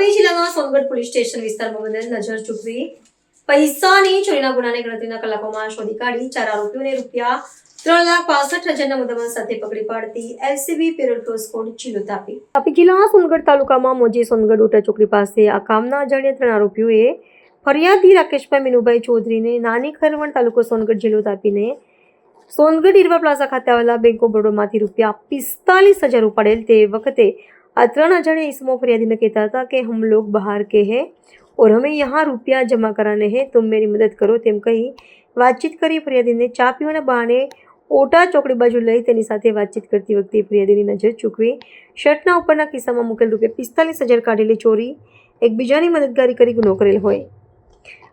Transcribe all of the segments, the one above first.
તાપી જિલ્લામાં Songadh police station વિસ્તારમાં બનેલ નજર ચૂકવી પૈસાની ચોરીના ગુનાને ગણતરીના કલાકોમાં શોધી કાઢી 4 આરોપીઓને ₹3,65,000ના મુદ્દામાલ સાથે પકડી પાડતી એલસીબી પેરોલ ક્રોસ કોડ જિલ્લો તાપી જિલ્લાના સોનગઢ તાલુકામાં મોજી સોનગઢ ઉટા ચોકડી પાસે આ કામના અજાણ્યા 3 આરોપીઓએ ફરિયાદી રાકેશભાઈ મીનુભાઈ ચૌધરીને નાની ખરવણ તાલુકો સોનગઢ જિલ્લો તાપીને સોનગઢ ઇરવા પ્લાઝા ખાતે આવેલા બેંક ઓફ બરોડામાંથી ₹45,000 ઉપાડેલ તે વખતે આ 3 અજાણ્યા ઈસમો ફરિયાદીને કહેતા હતા કે હમ લોग बाहर के हैं और हमें यहाँ रुपया जमा कराने हैं, तुम मेरी मदद करो तेम કહી વાતચીત કરી ફરિયાદીને ચા પીવાના બહાને ઓટા ચોકડી બાજુ લઈ તેની સાથે વાતચીત કરતી વખતે ફરિયાદીની નજર ચૂકવી શર્ટના ઉપરના ખિસ્સામાં મૂકેલ ₹45,000 કાઢેલી ચોરી એકબીજાની મદદગારી કરી ગુનો કરેલ હોય.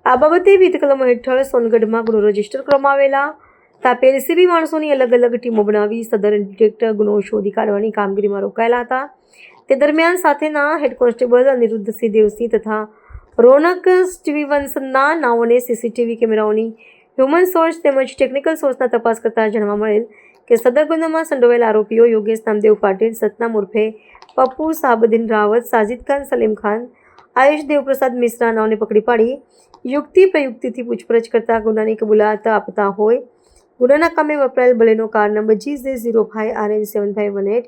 આ બાબતે વિવિધ કલમો હેઠળ સોનગઢમાં ગુનો રજીસ્ટર કરવામાં આવેલા તાપી એલસીબી માણસોની અલગ અલગ ટીમો બનાવી સદર ડિટેક્ટર ગુનો શોધી કાઢવાની કામગીરીમાં રોકાયેલા હતા. તે દરમિયાન સાથેના હેડ કોન્સ્ટેબલ અનિરુદ્ધસિંહ દેવસિંહ તથા રોનક સ્ટીવન્સનના નાઓને સીસીટીવી કેમેરાઓની હ્યુમન સોર્સ તેમજ ટેકનિકલ સોર્સના તપાસ કરતા જાણવા મળેલ કે સદર ગુનામાં સંડોવાયેલા આરોપીઓ યોગેશ નામદેવ પાટીલ, સતનામ ઉર્ફે પપ્પુ સાબદીન રાવત, સાજિદ ખાન, સલીમ ખાન, આયુષ દેવપ્રસાદ મિશ્રા નાઓને પકડી પાડી યુક્તિ પ્રયુક્તિથી પૂછપરછ કરતા ગુનાની કબૂલાત આપતા હોય. ગુનાના કામે વપરાયેલ Baleno car number GZ05RN7518,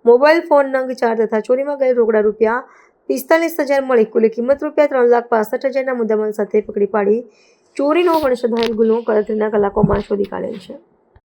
mobile phone નંગ 4 તથા ચોરીમાં ગયેલ રોકડા ₹45,000 મળી કુલ કિંમત ₹3,65,000ના મુદ્દામાલ સાથે પકડી પાડી ચોરીનો વંશધાયેલ ગુનો ગણતરીના કલાકોમાં શોધી કાઢેલ છે.